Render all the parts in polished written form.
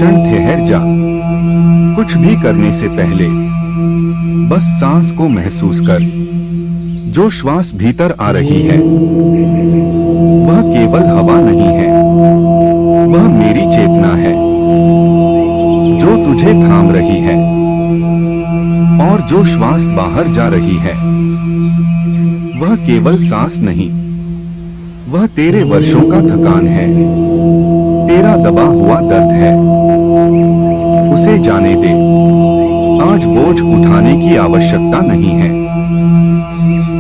क्षण ठहर जा। कुछ भी करने से पहले बस सांस को महसूस कर। जो श्वास भीतर आ रही है वह केवल हवा नहीं है, वह मेरी चेतना है जो तुझे थाम रही है। और जो श्वास बाहर जा रही है वह केवल सांस नहीं, वह तेरे वर्षों का थकान है, तेरा दबा हुआ दर्द है। उसे जाने दे। आज बोझ उठाने की आवश्यकता नहीं है।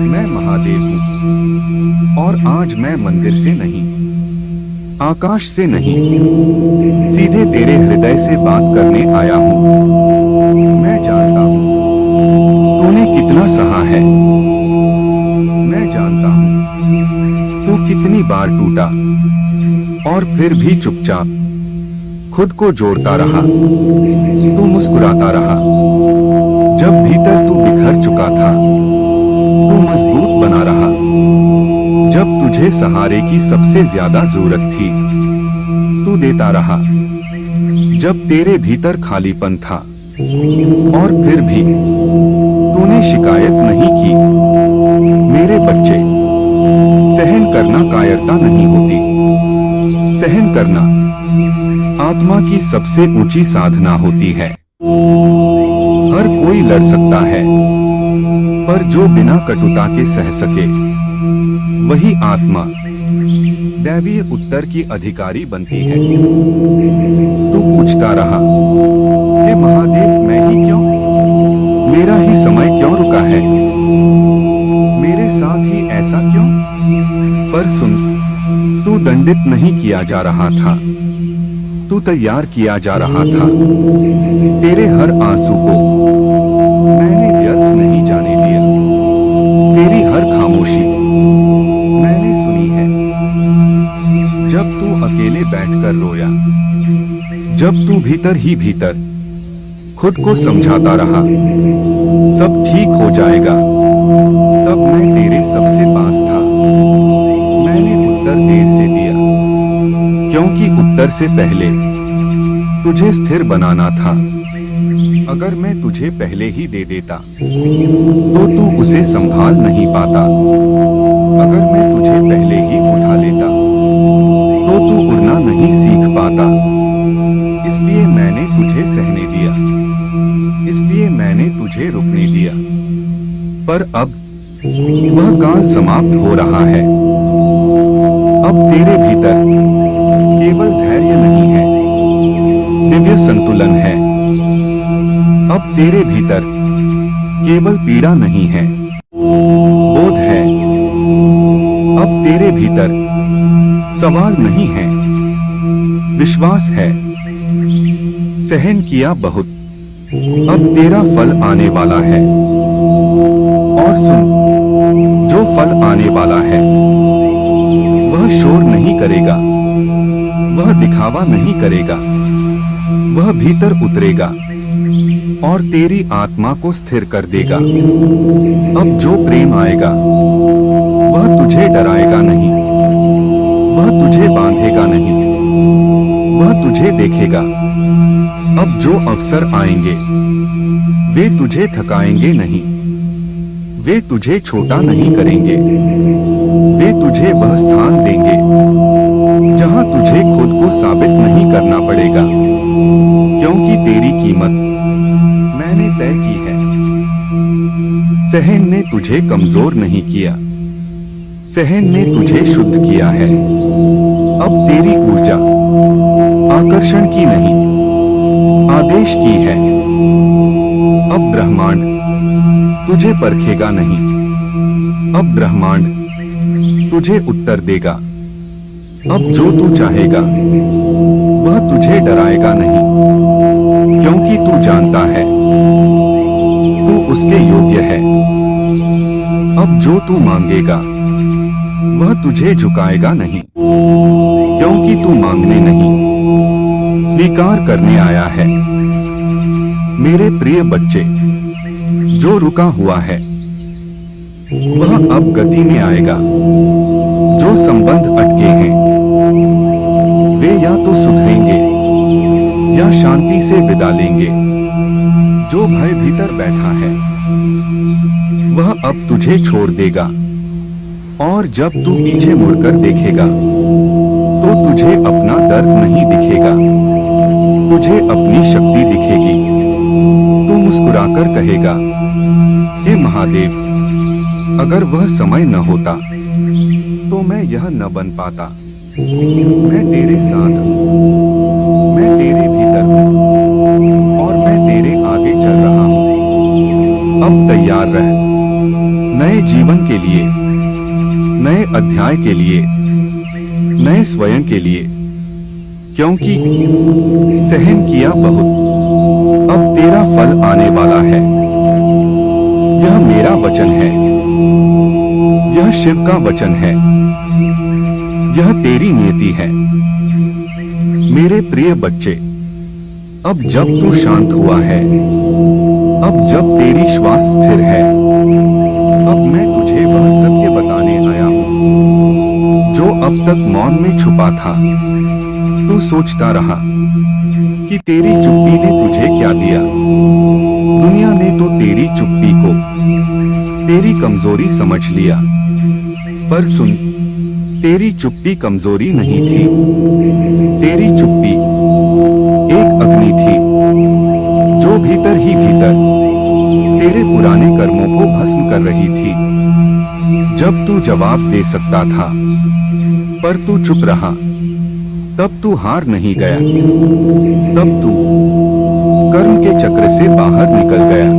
मैं महादेव हूं और आज मैं मंदिर से नहीं, आकाश से नहीं, सीधे तेरे हृदय से बात करने आया हूं। मैं जानता हूं तूने कितना सहा है, मैं जानता हूं तू कितनी बार टूटा और फिर भी चुपचाप खुद को जोड़ता रहा। तू मुस्कुराता रहा जब भीतर तू बिखर चुका था। तू मजबूत बना रहा जब तुझे सहारे की सबसे ज्यादा जरूरत थी। तू देता रहा जब तेरे भीतर खालीपन था। और फिर भी तूने शिकायत नहीं की। मेरे बच्चे, सहन करना कायरता नहीं होती। सहन करना आत्मा की सबसे ऊंची साधना होती है। हर कोई लड़ सकता है, पर जो बिना कटुता के सह सके वही आत्मा दैवीय उत्तर की अधिकारी बनती है। तू पूछता रहा, हे महादेव, मैं ही क्यों? मेरा ही समय क्यों रुका है? मेरे साथ ही ऐसा क्यों? पर सुन, तू दंडित नहीं किया जा रहा था, तू तैयार किया जा रहा था। तेरे हर आंसू को मैंने व्यर्थ नहीं जाने दिया। तेरी हर खामोशी मैंने सुनी है। जब तू अकेले बैठकर रोया, जब तू भीतर ही भीतर खुद को समझाता रहा सब ठीक हो जाएगा, तब मैं तेरे सबसे पास था। मैंने उत्तर देर से दिया, क्योंकि उत्तर से पहले तुझे स्थिर बनाना था। अगर मैं तुझे पहले ही दे देता तो तू उसे संभाल नहीं पाता। अगर मैं तुझे पहले ही उठा लेता तो तू उड़ना नहीं सीख पाता। इसलिए मैंने तुझे सहने दिया, इसलिए मैंने तुझे रुकने दिया। पर अब वह काल समाप्त हो रहा है। अब तेरे भीतर केवल धैर्य नहीं है, दिव्य संतुलन है। अब तेरे भीतर केवल पीड़ा नहीं है, बोध है। अब तेरे भीतर सवाल नहीं है, विश्वास है। सहन किया बहुत, अब तेरा फल आने वाला है। और सुन, जो फल आने वाला है वह शोर नहीं करेगा, वह दिखावा नहीं करेगा, वह भीतर उतरेगा और तेरी आत्मा को स्थिर कर देगा। अब जो प्रेम आएगा वह तुझे डराएगा नहीं, वह तुझे बांधेगा नहीं, वह तुझे देखेगा। अब जो अवसर आएंगे वे तुझे थकाएंगे नहीं, वे तुझे छोटा नहीं करेंगे। वे तुझे वह स्थान देंगे जहां तुझे खुद को साबित नहीं करना पड़ेगा, क्योंकि तेरी कीमत मैंने तय की है। सहन ने तुझे कमजोर नहीं किया, सहन ने तुझे शुद्ध किया है। अब तेरी ऊर्जा आकर्षण की नहीं, आदेश की है। अब ब्रह्मांड तुझे परखेगा नहीं, अब ब्रह्मांड तुझे उत्तर देगा। अब जो तू चाहेगा वह तुझे डराएगा नहीं, क्योंकि तू जानता है तू उसके योग्य है। अब जो तू मांगेगा वह तुझे झुकाएगा नहीं, क्योंकि तू मांगने नहीं, स्वीकार करने आया है। मेरे प्रिय बच्चे, जो रुका हुआ है वह अब गति में आएगा। जो संबंध अटके हैं वे या तो सुधरेंगे या या शांति से विदा लेंगे। जो भय भीतर बैठा है वह अब तुझे छोड़ देगा, और जब तू पीछे मुड़कर देखेगा तो तुझे अपना दर्द नहीं दिखेगा, तुझे अपनी शक्ति दिखेगी। तू मुस्कुराकर कहेगा, हे महादेव, अगर वह समय न होता तो मैं यह न बन पाता। मैं तेरे साथ हूँ, मैं तेरे भीतर हूँ और मैं तेरे आगे चल रहा हूँ। अब तैयार रह नए जीवन के लिए, नए अध्याय के लिए, नए स्वयं के लिए, क्योंकि सहन किया बहुत, अब तेरा फल आने वाला है। यह मेरा वचन है, यह शिव का वचन है, यह तेरी नियति है। मेरे प्रिय बच्चे, अब जब तू शांत हुआ है, अब जब तेरी श्वास स्थिर है, अब मैं तुझे वह सत्य बताने आया हूँ जो अब तक मौन में छुपा था। तू सोचता रहा कि तेरी चुप्पी ने तुझे क्या दिया। दुनिया ने तो तेरी चुप्पी को तेरी कमजोरी समझ लिया, पर सुन, तेरी चुप्पी कमजोरी नहीं थी। तेरी चुप्पी एक अग्नि थी जो भीतर ही भीतर तेरे पुराने कर्मों को भस्म कर रही थी। जब तू जवाब दे सकता था पर तू चुप रहा, तब तू हार नहीं गया, तब तू कर्म के चक्र से बाहर निकल गया।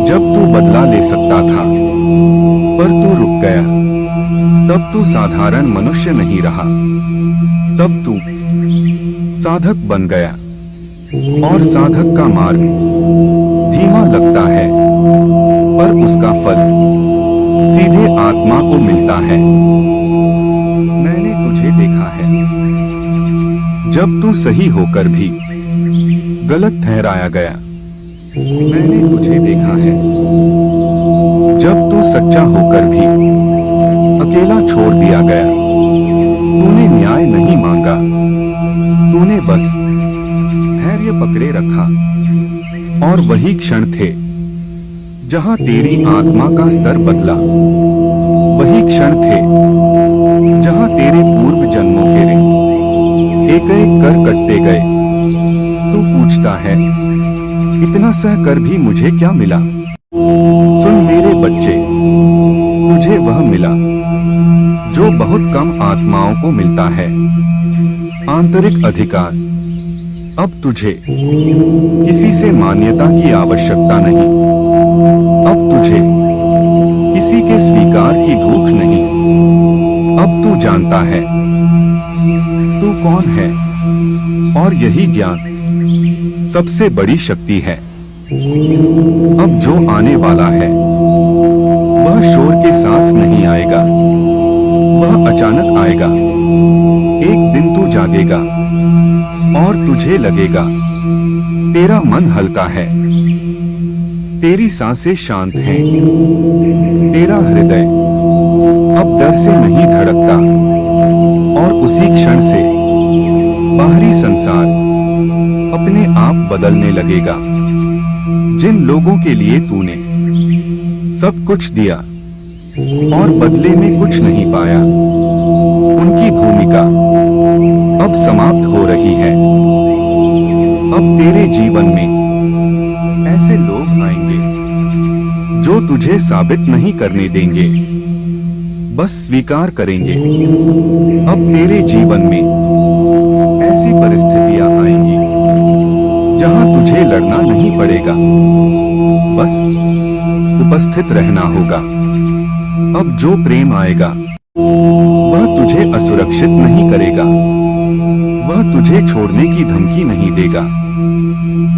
जब तू बदला ले सकता था पर तू रुक गया, तब तू साधारण मनुष्य नहीं रहा, तब तू साधक बन गया। और साधक का मार्ग धीमा लगता है पर उसका फल सीधे आत्मा को मिलता है। मैंने तुझे देखा है जब तू सही होकर भी गलत ठहराया गया। मैंने तुझे देखा है जब तू सच्चा होकर भी अकेला छोड़ दिया गया। तूने न्याय नहीं मांगा, तूने बस धैर्य पकड़े रखा। और वही क्षण थे जहां तेरी आत्मा का स्तर बदला। वही क्षण थे जहां तेरे पूर्व जन्मों के ऋण एक एक कर कटते गए। तू पूछता है, इतना सह कर भी मुझे क्या मिला? सुन मेरे बच्चे, तुझे वह मिला जो बहुत कम आत्माओं को मिलता है, आंतरिक अधिकार। अब तुझे किसी से मान्यता की आवश्यकता नहीं, अब तुझे किसी के स्वीकार की भूख नहीं। अब तू जानता है तू कौन है, और यही ज्ञान सबसे बड़ी शक्ति है। अब जो आने वाला है वह शोर के साथ नहीं आएगा, वह अचानक आएगा। एक दिन तू जागेगा और तुझे लगेगा तेरा मन हल्का है, तेरी सांसें शांत हैं, तेरा हृदय अब डर से नहीं धड़कता। और उसी क्षण से बाहरी संसार अपने आप बदलने लगेगा। जिन लोगों के लिए तूने सब कुछ दिया और बदले में कुछ नहीं पाया, उनकी भूमिका अब समाप्त हो रही है। अब तेरे जीवन में ऐसे लोग आएंगे जो तुझे साबित नहीं करने देंगे, बस स्वीकार करेंगे। अब तेरे जीवन में ऐसी परिस्थितियां आएंगी जहां तुझे लड़ना नहीं पड़ेगा, बस उपस्थित रहना होगा। अब जो प्रेम आएगा वह तुझे असुरक्षित नहीं करेगा, वह तुझे छोड़ने की धमकी नहीं देगा,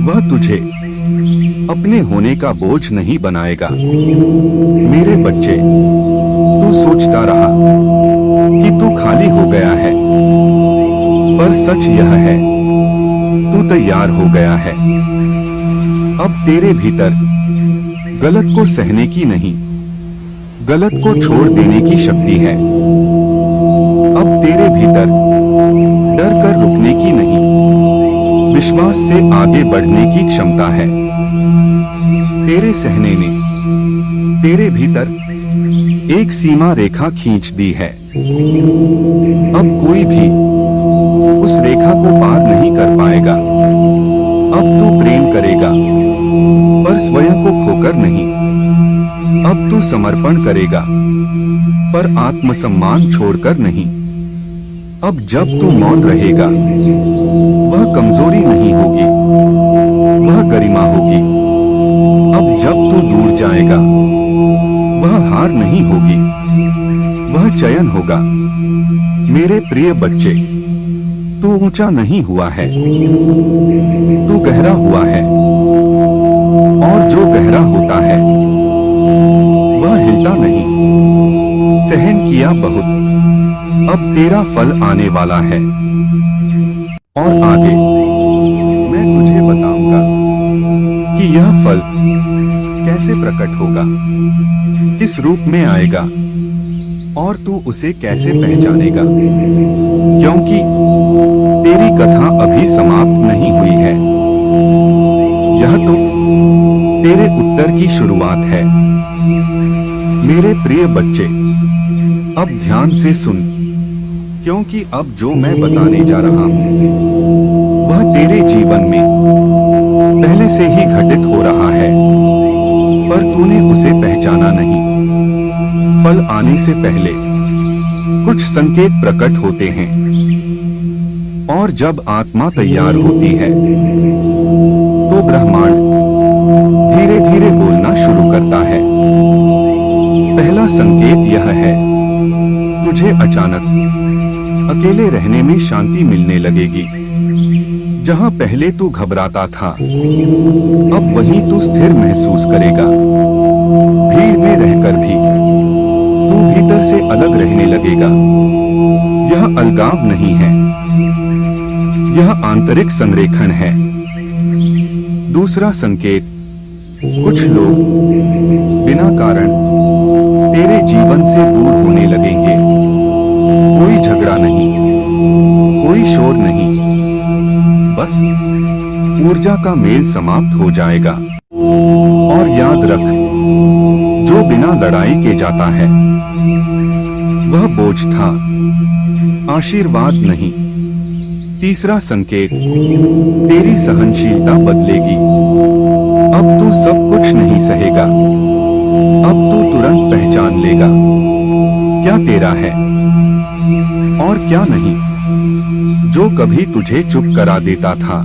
वह तुझे अपने होने का बोझ नहीं बनाएगा। मेरे बच्चे, तू सोचता रहा कि तू खाली हो गया है, पर सच यह है तू तैयार हो गया है। अब तेरे भीतर गलत को सहने की नहीं, गलत को छोड़ देने की शक्ति है। अब तेरे भीतर डर कर रुकने की नहीं, विश्वास से आगे बढ़ने की क्षमता है। तेरे सहने ने तेरे भीतर एक सीमा रेखा खींच दी है। अब कोई भी उस रेखा को पार नहीं कर पाएगा। अब तू प्रेम करेगा, पर स्वयं को खोकर नहीं। अब तू समर्पण करेगा, पर आत्मसम्मान छोड़कर नहीं। अब जब तू मौन रहेगा, वह कमजोरी नहीं होगी, वह गरिमा होगी। अब जब तू दूर जाएगा, वह हार नहीं होगी, वह चयन होगा। मेरे प्रिय बच्चे, तू ऊंचा नहीं हुआ है, तू गहरा हुआ है। और जो गहरा होता है, वह हिलता नहीं। सहन किया बहुत, अब तेरा फल आने वाला है। और आगे मैं तुझे बताऊंगा कि यह फल कैसे प्रकट होगा, किस रूप में आएगा, और तू उसे कैसे पहचानेगा। क्योंकि तेरी कथा अभी समाप्त नहीं हुई है। यह तो तेरे उत्तर की शुरुआत है। मेरे प्रिय बच्चे, अब ध्यान से सुन, क्योंकि अब जो मैं बताने जा रहा हूं, वह तेरे जीवन में पहले से ही घटित हो रहा है, पर तूने उसे पहचाना नहीं। फल आने से पहले कुछ संकेत प्रकट होते हैं, और जब आत्मा तैयार होती है, तो ब्रह्मांड धीरे धीरे बोलना शुरू करता है। पहला संकेत यह है, तुझे अचानक अकेले रहने में शांति मिलने लगेगी। जहां पहले तू घबराता था, अब वहीं तू स्थिर महसूस करेगा। भीड़ में रहकर भी तू भीतर से अलग रहने लगेगा। यह अलगाव नहीं है, यह आंतरिक संरेखण है। दूसरा संकेत, कुछ लोग बिना कारण तेरे जीवन से दूर होने लगेंगे। कोई झगड़ा नहीं, कोई शोर नहीं, बस ऊर्जा का मेल समाप्त हो जाएगा। और याद रख, जो बिना लड़ाई के जाता है, वह बोझ था, आशीर्वाद नहीं। तीसरा संकेत, तेरी सहनशीलता बदलेगी। अब तू सब कुछ नहीं सहेगा, अब तू तुरंत पहचान लेगा क्या तेरा है और क्या नहीं। जो कभी तुझे चुप करा देता था,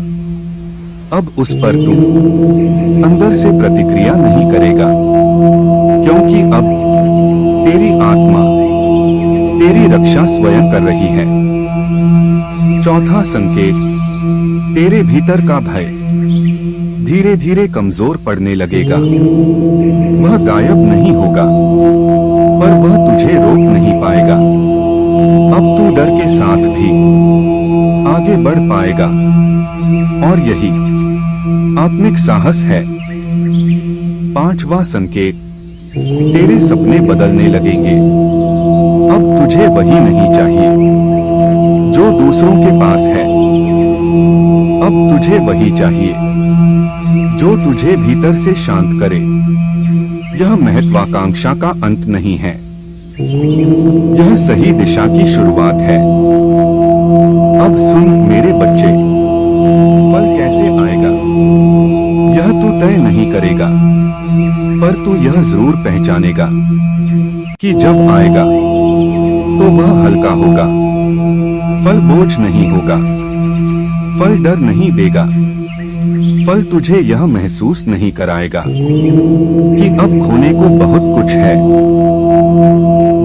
अब उस पर तू अंदर से प्रतिक्रिया नहीं करेगा, क्योंकि अब तेरी आत्मा तेरी रक्षा स्वयं कर रही है। चौथा संकेत, तेरे भीतर का भय धीरे धीरे कमजोर पड़ने लगेगा। वह गायब नहीं होगा, पर वह तुझे रोक नहीं पाएगा। अब तू डर के साथ भी आगे बढ़ पाएगा, और यही आत्मिक साहस है। पांचवा संकेत, तेरे सपने बदलने लगेंगे। अब तुझे वही नहीं चाहिए जो दूसरों के पास है, अब तुझे वही चाहिए जो तुझे भीतर से शांत करे। यह महत्वाकांक्षा का अंत नहीं है, यह सही दिशा की शुरुआत है। अब सुन मेरे बच्चे, फल कैसे आएगा यह तू तय नहीं करेगा, पर तू यह जरूर पहचानेगा कि जब आएगा तो वह हल्का होगा। फल बोझ नहीं होगा, फल डर नहीं देगा, फल तुझे यह महसूस नहीं कराएगा कि अब खोने को बहुत कुछ है।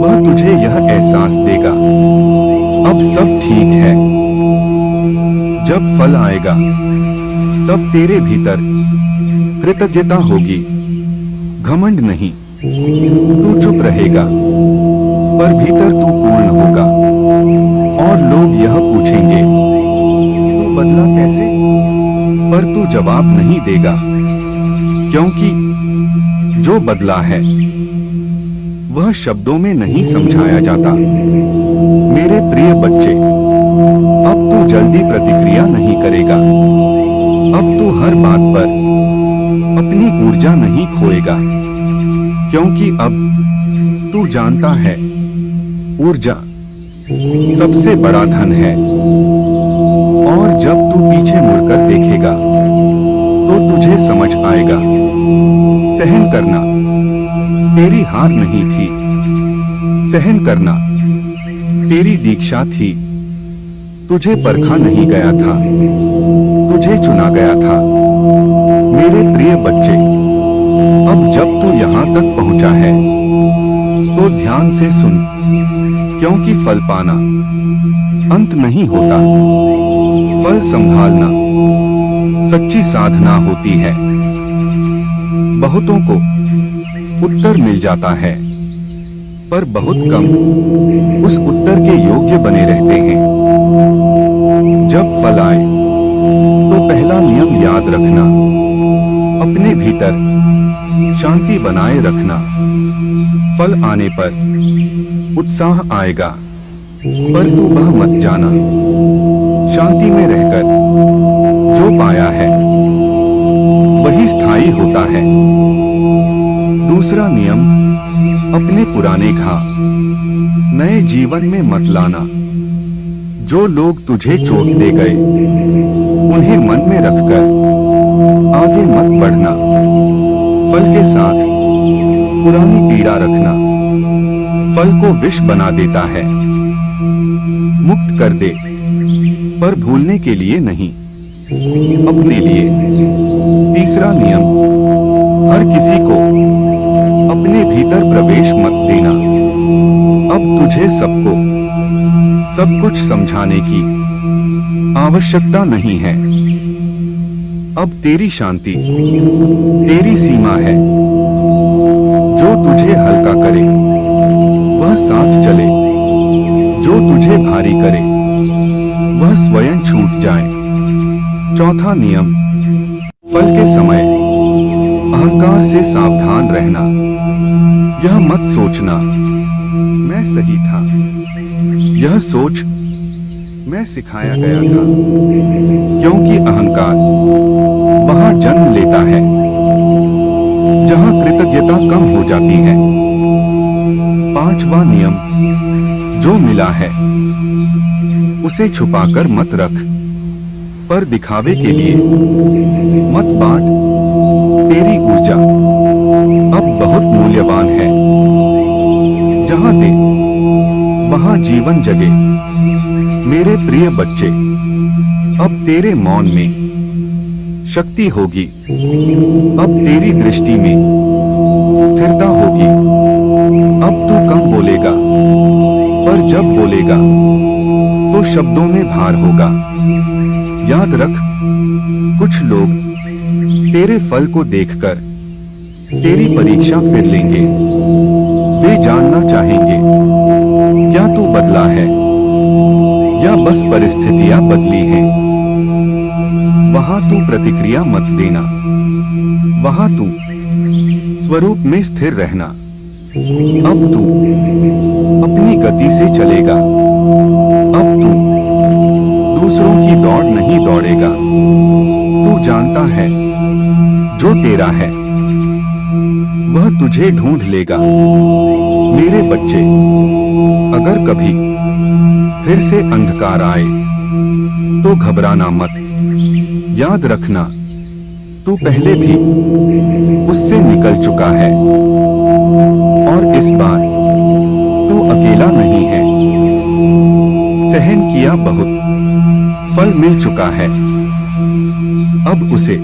वह तुझे यह एहसास देगा, अब सब ठीक है। जब फल आएगा, तब तेरे भीतर कृतज्ञता होगी, घमंड नहीं। तू चुप रहेगा, पर भीतर तू पूर्ण होगा। और लोग यह पूछेंगे, तू बदला कैसे? पर तू जवाब नहीं देगा, क्योंकि जो बदला है वह शब्दों में नहीं समझाया जाता। मेरे प्रिय बच्चे, अब तू जल्दी प्रतिक्रिया नहीं करेगा, अब तू हर बात पर अपनी ऊर्जा नहीं खोएगा, क्योंकि अब तू जानता है ऊर्जा सबसे बड़ा धन है। और जब तू पीछे मुड़कर देखेगा तो तुझे समझ आएगा, सहन करना तेरी हार नहीं थी, सहन करना तेरी दीक्षा थी। तुझे परखा नहीं गया था, तुझे चुना गया था। मेरे प्रिय बच्चे, अब जब तू यहाँ तक पहुँचा है तो ध्यान से सुन, क्योंकि फल पाना अंत नहीं होता। फल संभालना सच्ची साधना होती है। बहुतों को उत्तर मिल जाता है, पर बहुत कम उस उत्तर के योग्य बने रहते हैं। जब फल आए तो पहला नियम याद रखना, अपने भीतर शांति बनाए रखना। फल आने पर उत्साह आएगा, पर तू वह मत जाना। शांति में रहकर जो पाया है वही स्थायी होता है। दूसरा नियम, अपने पुराने घाव नए जीवन में मत लाना। जो लोग तुझे चोट दे गए उन्हें मन में रखकर आगे मत बढ़ना। फल के साथ पुरानी पीड़ा रखना फल को विष बना देता है। मुक्त कर दे, पर भूलने के लिए नहीं, अपने लिए। तीसरा नियम, हर किसी को अपने भीतर प्रवेश मत देना। अब तुझे सबको सब कुछ समझाने की आवश्यकता नहीं है। अब तेरी शांति तेरी सीमा है। जो तुझे हल्का करे वह साथ चले, जो तुझे भारी करे वह स्वयं छूट जाए। चौथा नियम, फल के समय अहंकार से सावधान रहना। यह मत सोचना मैं सही था, यह सोच मैं सिखाया गया था, क्योंकि अहंकार वहां जन्म लेता है जहां कृतज्ञता कम हो जाती है। पांचवा नियम, जो मिला है उसे छुपाकर मत रख, पर दिखावे के लिए मत बांट। तेरी ऊर्जा अब बहुत मूल्यवान है। जहां दे वहां जीवन जगे। मेरे प्रिय बच्चे, अब तेरे मौन में शक्ति होगी। अब तेरी दृष्टि में स्थिरता होगी। अब तू कम बोलेगा, पर जब बोलेगा तो शब्दों में भार होगा। याद रख, कुछ लोग तेरे फल को देखकर तेरी परीक्षा फिर लेंगे। वे जानना चाहेंगे क्या तू बदला है या बस परिस्थितियां बदली हैं। वहां तू प्रतिक्रिया मत देना, वहां तू स्वरूप में स्थिर रहना। अब तू अपनी गति से चलेगा। अब तू दूसरों की दौड़ नहीं दौड़ेगा। तू जानता है जो तेरा है वह तुझे ढूंढ लेगा। मेरे बच्चे, अगर कभी फिर से अंधकार आए तो घबराना मत। याद रखना, तू पहले भी उससे निकल चुका है और इस बार तू अकेला नहीं है। सहन किया बहुत, फल मिल चुका है। अब उसे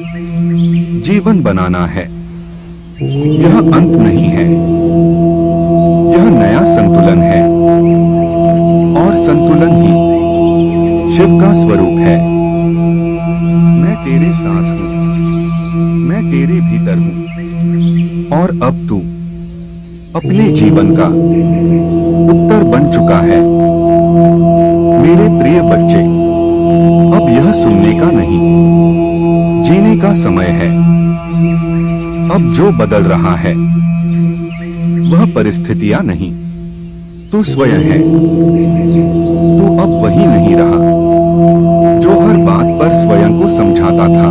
जीवन बनाना है। यह अंत नहीं है, यह नया संतुलन है, और संतुलन ही शिव का स्वरूप है। मैं तेरे साथ हूं, मैं तेरे भीतर हूं, और अब तू अपने जीवन का उत्तर बन चुका है। मेरे प्रिय बच्चे, अब यह सुनने का नहीं, जीने का समय है। अब जो बदल रहा है वह परिस्थितियां नहीं, तू स्वयं है। तू अब वही नहीं रहा जो हर बात पर स्वयं को समझाता था,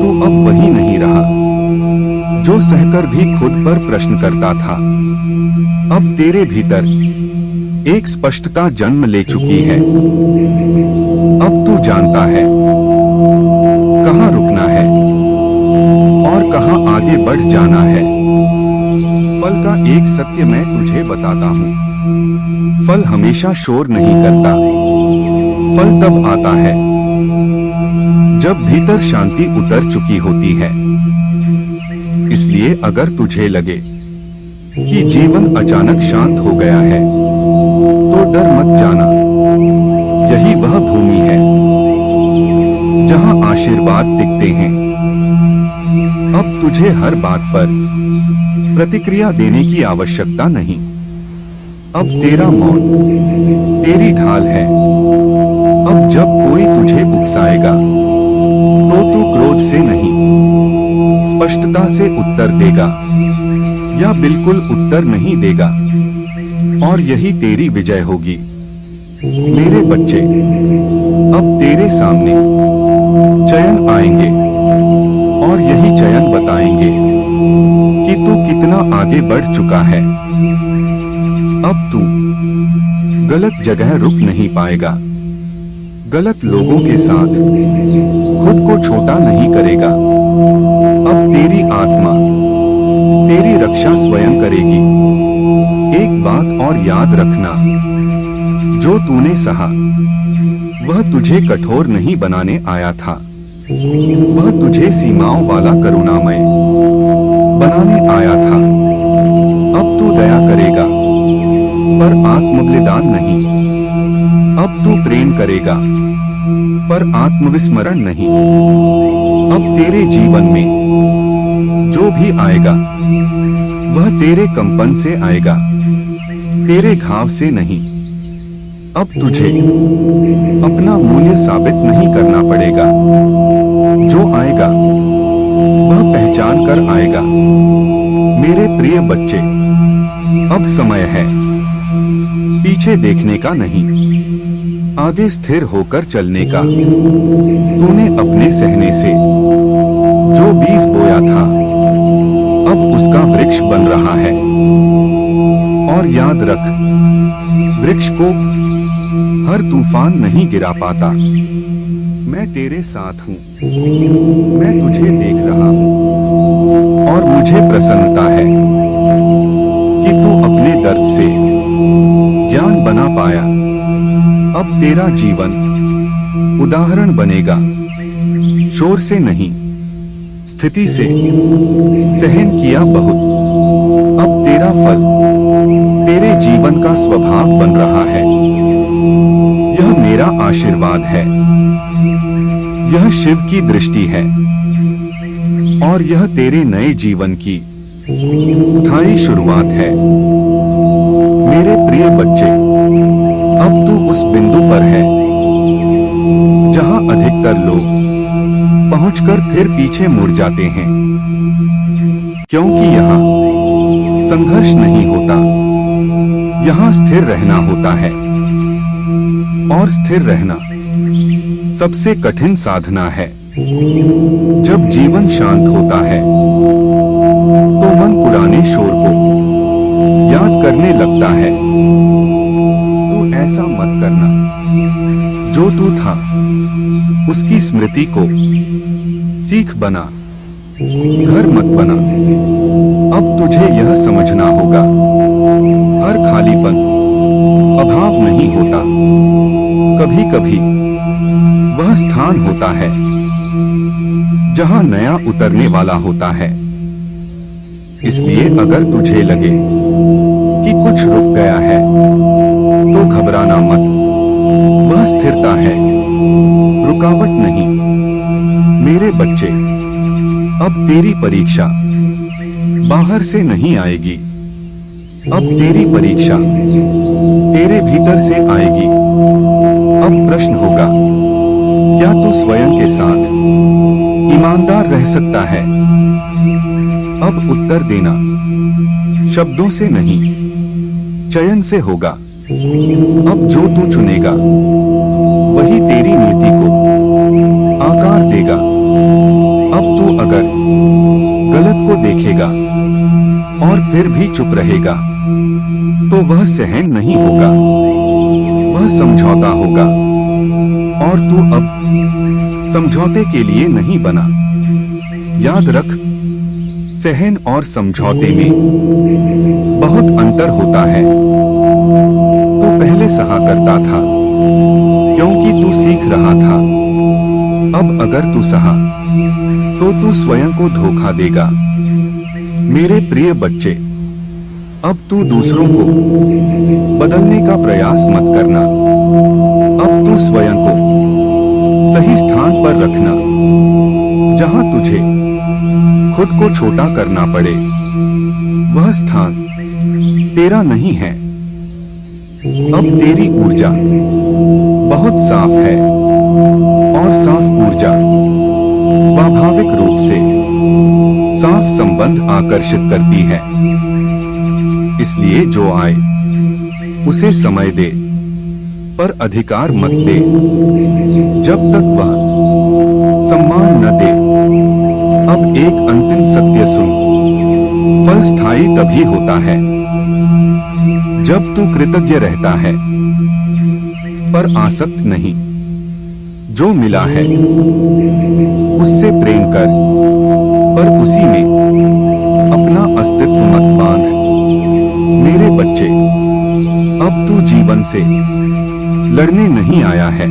तू अब वही नहीं रहा जो सहकर भी खुद पर प्रश्न करता था। अब तेरे भीतर एक स्पष्टता जन्म ले चुकी है। अब तू जानता है कहां रुकना है और कहां आगे बढ़ जाना है। फल का एक सत्य मैं तुझे बताता हूं, फल हमेशा शोर नहीं करता। फल तब आता है जब भीतर शांति उतर चुकी होती है। इसलिए अगर तुझे लगे कि जीवन अचानक शांत हो गया है तो डर मत जाना। यही वह भूमि है जहां आशीर्वाद टिकते हैं। अब तुझे हर बात पर प्रतिक्रिया देने की आवश्यकता नहीं। अब तेरा मौन तेरी ढाल है। अब जब कोई तुझे उकसाएगा तो तू क्रोध से नहीं, स्पष्टता से उत्तर देगा या बिल्कुल उत्तर नहीं देगा, और यही तेरी विजय होगी। मेरे बच्चे, अब तेरे सामने चयन आएंगे और यही चयन बताएंगे कि तू कितना आगे बढ़ चुका है। अब तू गलत जगह रुक नहीं पाएगा, गलत लोगों के साथ खुद को छोटा नहीं करेगा। अब तेरी आत्मा तेरी रक्षा स्वयं करेगी। एक बात और याद रखना, जो तूने सहा वह तुझे कठोर नहीं बनाने आया था, वह तुझे सीमाओं वाला करुणामय बनाने आया था। अब तू दया करेगा पर आत्मबलिदान नहीं। अब तू प्रेम करेगा पर आत्मविस्मरण नहीं। अब तेरे जीवन में जो भी आएगा वह तेरे कंपन से आएगा, तेरे घाव से नहीं। अब तुझे अपना मूल्य साबित नहीं करना पड़ेगा। जो आएगा वह पहचान कर आएगा। मेरे प्रिय बच्चे, अब समय है पीछे देखने का नहीं, आगे स्थिर होकर चलने का। तूने अपने सहने से जो बीज बोया था अब उसका वृक्ष बन रहा है। और याद रख, वृक्ष को हर तूफान नहीं गिरा पाता। मैं तेरे साथ हूँ, मैं तुझे देख रहा हूँ और मुझे प्रसन्नता है कि तू अपने दर्द से ज्ञान बना पाया। अब तेरा जीवन उदाहरण बनेगा, शोर से नहीं, स्थिति से। सहन किया बहुत, अब तेरा फल तेरे जीवन का स्वभाव बन रहा है। यह मेरा आशीर्वाद है, यह शिव की दृष्टि है और यह तेरे नए जीवन की स्थायी शुरुआत है। मेरे प्रिय बच्चे, अब तू उस बिंदु पर है जहां अधिकतर लोग पहुंचकर फिर पीछे मुड़ जाते हैं, क्योंकि यहां संघर्ष नहीं होता, यहां स्थिर रहना होता है। और स्थिर रहना सबसे कठिन साधना है। जब जीवन शांत होता है तो मन पुराने शोर को याद करने लगता है। तू ऐसा मत करना, जो तू था उसकी स्मृति को सीख बना, घर मत बना। अब तुझे यह समझना होगा, हर खालीपन अभाव नहीं होता, कभी कभी वह स्थान होता है जहां नया उतरने वाला होता है। इसलिए अगर तुझे लगे कि कुछ रुक गया है तो घबराना मत, वह स्थिरता है, रुकावट नहीं। मेरे बच्चे, अब तेरी परीक्षा बाहर से नहीं आएगी, अब तेरी परीक्षा तेरे भीतर से आएगी। अब प्रश्न होगा, क्या तू स्वयं के साथ ईमानदार रह सकता है? अब उत्तर देना शब्दों से नहीं, चयन से होगा। अब जो तू चुनेगा वही तेरी नीति को भी चुप रहेगा तो वह सहन नहीं होगा, वह समझौता होगा। और तू अब समझौते के लिए नहीं बना। याद रख, सहन और समझौते में बहुत अंतर होता है। तू पहले सहा करता था क्योंकि तू सीख रहा था। अब अगर तू सहा तो तू स्वयं को धोखा देगा। मेरे प्रिय बच्चे, अब तू दूसरों को बदलने का प्रयास मत करना। अब तू स्वयं को सही स्थान पर रखना। जहां तुझे खुद को छोटा करना पड़े, वह स्थान तेरा नहीं है। अब तेरी ऊर्जा बहुत साफ है और साफ ऊर्जा स्वाभाविक रूप से साफ संबंध आकर्षित करती है। इसलिए जो आए उसे समय दे, पर अधिकार मत दे जब तक वह सम्मान न दे। अब एक अंतिम सत्य सुन, फल स्थायी तभी होता है जब तू कृतज्ञ रहता है पर आसक्त नहीं। जो मिला है उससे प्रेम कर, पर उसी में अपना अस्तित्व मत बांध। मेरे बच्चे, अब तू जीवन से लड़ने नहीं आया है।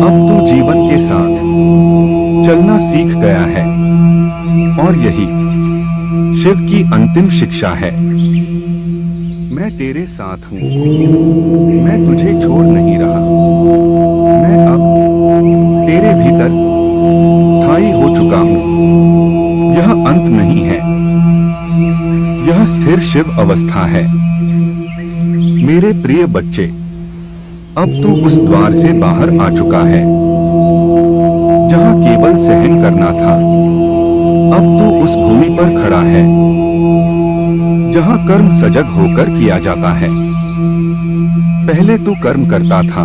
अब तू जीवन के साथ चलना सीख गया है और यही शिव की अंतिम शिक्षा है। मैं तेरे साथ हूँ, मैं तुझे छोड़ नहीं रहा। मैं अब तेरे भीतर स्थायी हो चुका हूँ। यह अंत नहीं है, यह स्थिर शिव अवस्था है। मेरे प्रिय बच्चे, अब तू उस द्वार से बाहर आ चुका है जहां केवल सहन करना था। अब तू उस भूमि पर खड़ा है जहां कर्म सजग होकर किया जाता है। पहले तू कर्म करता था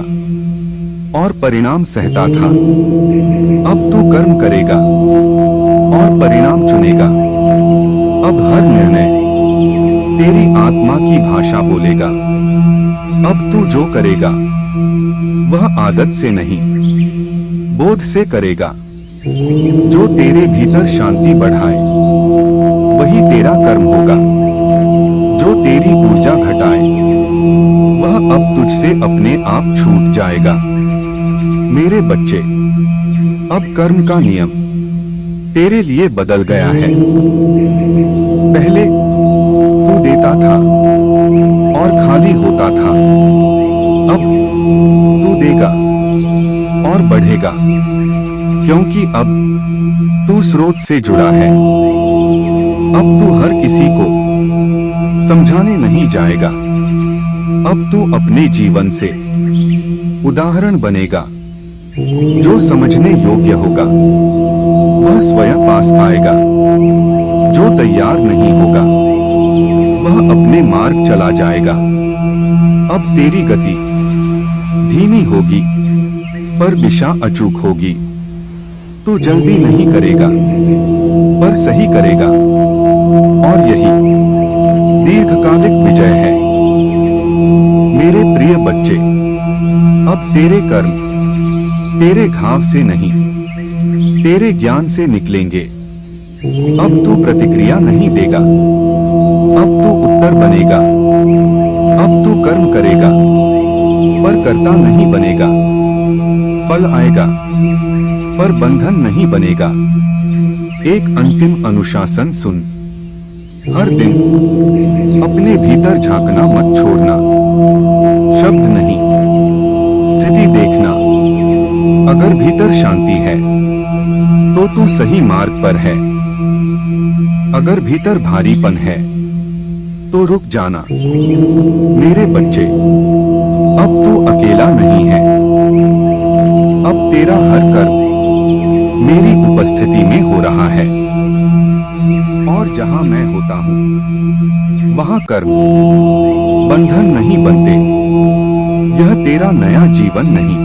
और परिणाम सहता था। अब तू कर्म करेगा और परिणाम चुनेगा। अब हर निर्णय तेरी आत्मा की भाषा बोलेगा। अब तू जो करेगा वह आदत से नहीं, बोध से करेगा। जो तेरे भीतर शांति बढ़ाए वही तेरा कर्म होगा। जो तेरी ऊर्जा घटाए वह अब तुझसे अपने आप छूट जाएगा। मेरे बच्चे, अब कर्म का नियम तेरे लिए बदल गया है। पहले तू देता था और खाली होता था। अब तू देगा और बढ़ेगा, क्योंकि अब तू स्रोत से जुड़ा है। अब तू हर किसी को समझाने नहीं जाएगा। अब तू अपने जीवन से उदाहरण बनेगा। जो समझने योग्य होगा वह स्वयं पास आएगा। जो तैयार नहीं होगा वह अपने मार्ग चला जाएगा। अब तेरी गति धीमी होगी पर दिशा अचूक होगी। तू जल्दी नहीं करेगा पर सही करेगा, और यही दीर्घकालिक विजय है। मेरे प्रिय बच्चे, अब तेरे कर्म तेरे घाव से नहीं, तेरे ज्ञान से निकलेंगे। अब तू प्रतिक्रिया नहीं देगा, अब तू उत्तर बनेगा। अब तू कर्म करेगा पर कर्ता नहीं बनेगा। फल आएगा पर बंधन नहीं बनेगा। एक अंतिम अनुशासन सुन, हर दिन अपने भीतर झांकना मत छोड़ना। शब्द नहीं, स्थिति देखना। अगर भीतर शांति है तो तू सही मार्ग पर है। अगर भीतर भारीपन है तो रुक जाना। मेरे बच्चे, अब तू अकेला नहीं है। अब तेरा हर कर्म मेरी उपस्थिति में हो रहा है, और जहां मैं होता हूं वहां कर्म बंधन नहीं बनते। यह तेरा नया जीवन नहीं,